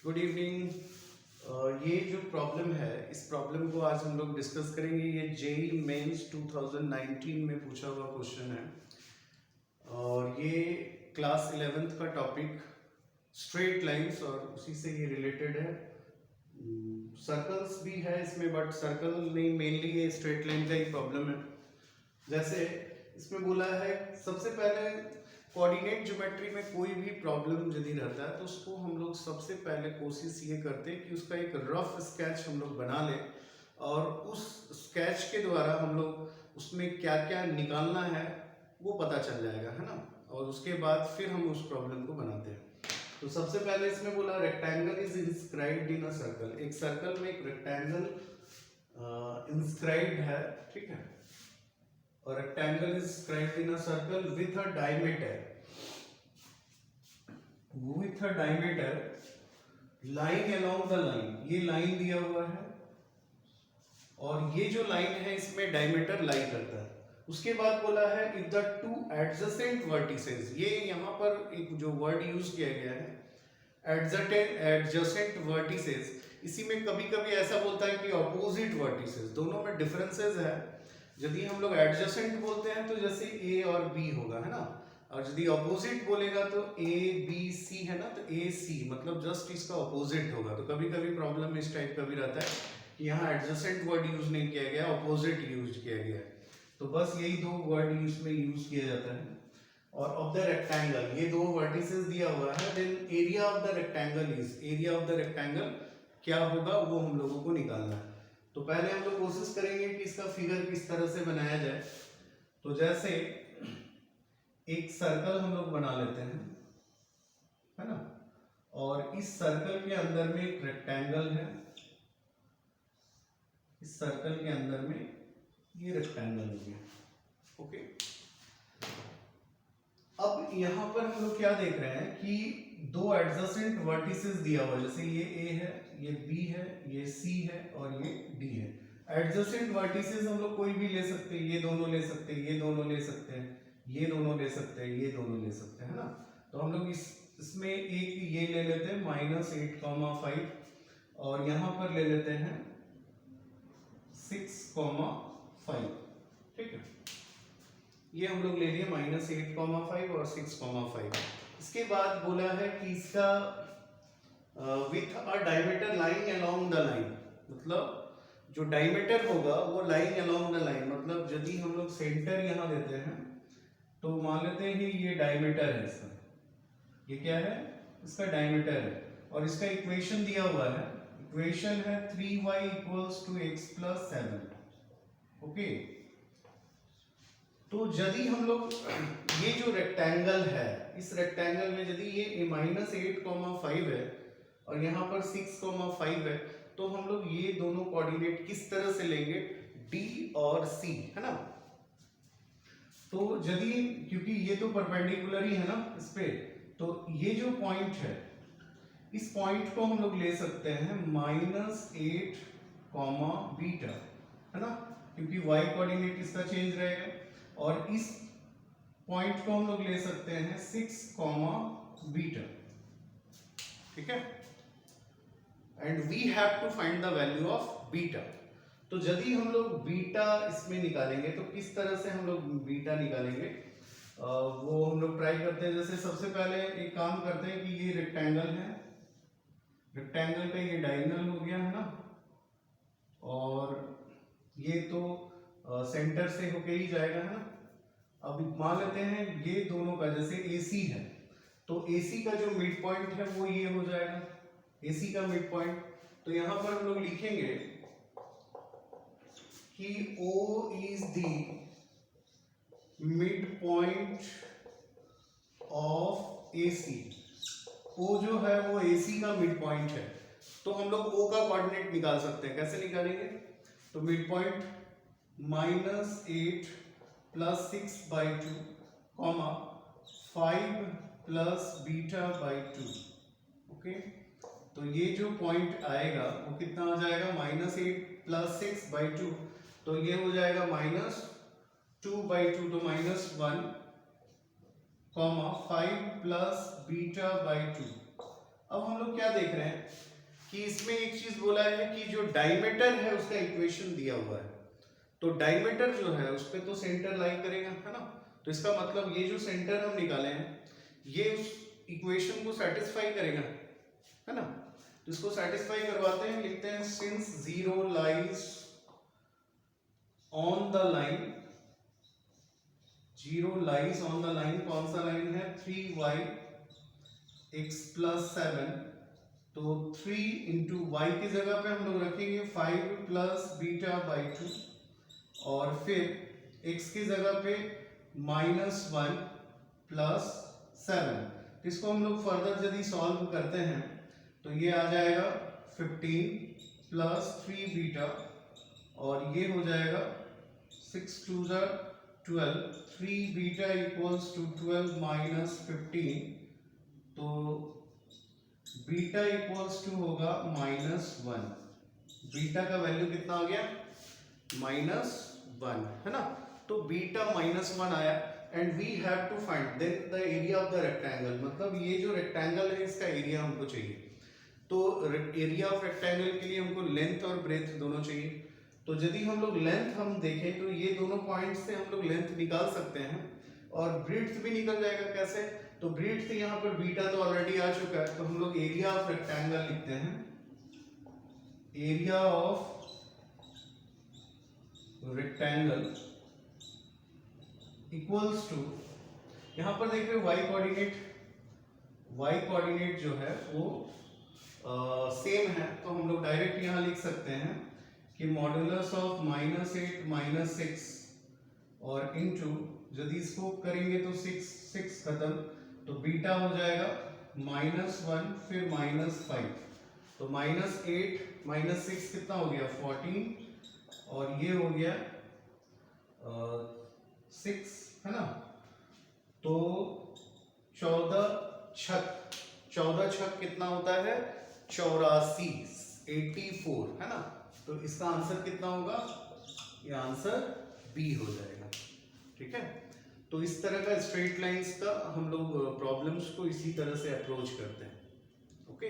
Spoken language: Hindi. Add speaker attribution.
Speaker 1: Good evening. ये जो प्रॉब्लम है, इस प्रॉब्लम को आज हम लोग डिस्कस करेंगे। ये जेई मेंस 2019 में पूछा हुआ क्वेश्चन है और ये क्लास 11th का टॉपिक स्ट्रेट लाइंस और उसी से ये रिलेटेड है। सर्कल्स भी है इसमें, बट सर्कल नहीं, मेनली ये स्ट्रेट लाइन का ही प्रॉब्लम है। जैसे इसमें बोला है, सबसे पहले कोऑर्डिनेट ज्योमेट्री में कोई भी प्रॉब्लम यदि रहता है तो उसको हम लोग सबसे पहले कोशिश ये करते हैं कि उसका एक रफ स्केच हम लोग बना लें और उस स्केच के द्वारा हम लोग उसमें क्या क्या निकालना है वो पता चल जाएगा, है ना। और उसके बाद फिर हम उस प्रॉब्लम को बनाते हैं। तो सबसे पहले इसमें बोला rectangle is inscribed in a circle. एक सर्कल में एक रेक्टेंगल इंस्क्राइब्ड है, ठीक है। और rectangle is inscribed in a circle with a diameter line along the line. ये लाइन दिया हुआ है और ये जो लाइन है इसमें डायमीटर लाई करता है। उसके बाद बोला है if the two adjacent vertices, ये यहाँ पर एक जो वर्ड यूज किया गया है एडजेसेंट वर्टिसेस, इसी में कभी कभी ऐसा बोलता है कि ऑपोजिट वर्टिसेस, दोनों में डिफरेंसेस है। यदि हम लोग एडजेसेंट बोलते हैं तो जैसे ए और बी होगा, है ना। और यदि ऑपोजिट बोलेगा तो ए बी सी है ना, तो ए सी मतलब जस्ट इसका ऑपोजिट होगा। तो कभी कभी प्रॉब्लम इस टाइप का भी रहता है कि यहाँ एडजेसेंट वर्ड यूज नहीं किया गया, ऑपोजिट यूज किया गया है। तो बस यही दो वर्ड इसमें यूज किया जाता है। और ऑफ द रेक्टेंगल, ये दो वर्टिसेस दिया हुआ है। Then area of the rectangle is, area of the rectangle क्या होगा वो हम लोगों को निकालना है। तो पहले हम लोग कोशिश करेंगे कि इसका फिगर किस तरह से बनाया जाए। तो जैसे एक सर्कल हम लोग बना लेते हैं, है ना। और इस सर्कल के अंदर में एक रेक्टेंगल है, इस सर्कल के अंदर में ये रेक्टेंगल हो गया, ओके। अब यहां पर हम लोग क्या देख रहे हैं कि दो एडजेसेंट वर्टिसेस दिया हुआ है, जैसे ये ए है, ये बी है, ये सी है और ये डी है। एडजेसेंट वर्टिसेस हम लोग कोई भी ले सकते हैं, ये दोनों ले सकते हैं, ये दोनों ले सकते हैं, ये दोनों ले सकते हैं, ये दोनों ले सकते हैं, है ना। तो हम लोग इसमें एक ये ले लेते हैं -8,5 और यहां पर ले लेते हैं 6,5, ठीक है। ये हम लोग ले लिए -8,5 और 6,5। इसके बाद बोला है कि इसका with a diameter line along the line, मतलब जो डायमीटर होगा वो लाइन अलोंग द लाइन, मतलब यदि हम लोग सेंटर यहाँ देते हैं तो मान लेते हैं कि ये डायमीटर है इसका, ये क्या है, इसका डायमीटर है। और इसका इक्वेशन दिया हुआ है, इक्वेशन है 3y = x + 7, ओके। तो यदि हम लोग ये जो रेक्टेंगल है, इस रेक्टेंगल में यदि ये -8,5 है और यहाँ पर 6,5 है, तो हम लोग ये दोनों कोऑर्डिनेट किस तरह से लेंगे, D और C, है ना। तो यदि, क्योंकि ये तो परपेंडिकुलर ही है ना इस पे, तो ये जो पॉइंट है, इस पॉइंट को हम लोग ले सकते हैं -8, β, है ना, क्योंकि y कोऑर्डिनेट इसका चेंज रहेगा। और इस पॉइंट को हम लोग ले सकते हैं 6, β, ठीक है। And we have to find the value of beta. तो यदि हम लोग बीटा इसमें निकालेंगे तो किस तरह से हम लोग बीटा निकालेंगे, वो हम लोग ट्राई करते हैं। जैसे सबसे पहले एक काम करते हैं कि ये रेक्टेंगल है, रेक्टेंगल का ये डायगोनल हो गया, है ना। और ये तो सेंटर से होके ही जाएगा, है ना। अब मान लेते हैं ये दोनों का, जैसे AC है तो AC का जो मिड पॉइंट है वो ये हो जाएगा, AC का मिड पॉइंट। तो यहां पर हम लोग लिखेंगे कि O is the mid point of AC। O जो है वो AC का मिड पॉइंट है। तो हम लोग O का कोऑर्डिनेट निकाल सकते हैं, कैसे निकालेंगे, तो मिड पॉइंट -8 + 6/2, 5 + β/2, ओके। तो ये जो पॉइंट आएगा वो कितना आ जाएगा, -8 + 6/2, तो ये हो जाएगा -2/2, तो -1, 5 + β/2, अब हम लोग क्या देख रहे हैं कि इसमें एक चीज बोला है कि जो डायमीटर है उसका इक्वेशन दिया हुआ है, तो डायमीटर जो है उस पे तो सेंटर लाई करेगा, है ना। तो इसका मतलब ये जो सेंटर हम निकाले हैं ये उस इक्वेशन को सेटिस्फाई करेगा, है ना। तो इसको सेटिस्फाई करवाते हैं, लिखते हैं since 0 lies on the line, 0 lies on the line, कौन सा लाइन है 3y x प्लस 7, तो 3 इंटू वाई की जगह पे हम लोग रखेंगे 5 प्लस बीटा बाई 2, और फिर x की जगह पे -1 प्लस 7। इसको हम लोग फर्दर यदि सॉल्व करते हैं तो ये आ जाएगा 15 प्लस 3 बीटा, और ये हो जाएगा 6 2 12, 3 बीटा इक्वल्स टू 12 माइनस 15, तो बीटा इक्वल्स टू होगा -1। बीटा का वैल्यू कितना आ गया -1, है ना। तो बीटा -1 आया and we have to find then the area of the rectangle, मतलब ये जो रेक्टेंगल है इसका एरिया हमको चाहिए। तो एरिया ऑफ रेक्टेंगल के लिए हमको लेंथ और ब्रेथ दोनों चाहिए। तो यदि हम लोग लेंथ हम देखें तो ये दोनों पॉइंट से हम लोग लेंथ निकाल सकते हैं, और ब्रीड्थ भी निकल जाएगा। कैसे, तो ब्रीड्थ यहाँ पर बीटा तो ऑलरेडी आ चुका है, तो हम लोग एरिया ऑफ रेक्टेंगल लिखते हैं, area of rectangle equals to, यहाँ पर देख रहे हो वाई कोऑर्डिनेट जो है वो सेम है, तो हम लोग डायरेक्ट यहाँ लिख सकते हैं कि मॉडुलस ऑफ -8 -6 और इनटू, यदि इसको करेंगे तो 6 खत्म, तो बीटा हो जाएगा -1 फिर -5, तो -8 -6 कितना हो गया 14, और ये हो गया 6, है ना। तो 14 छक कितना होता है 84, 84, है ना। तो इसका आंसर कितना होगा, ये आंसर बी हो जाएगा। ठीक है, तो इस तरह का स्ट्रेट लाइंस का हम लोग प्रॉब्लम्स को इसी तरह से अप्रोच करते हैं। ओके।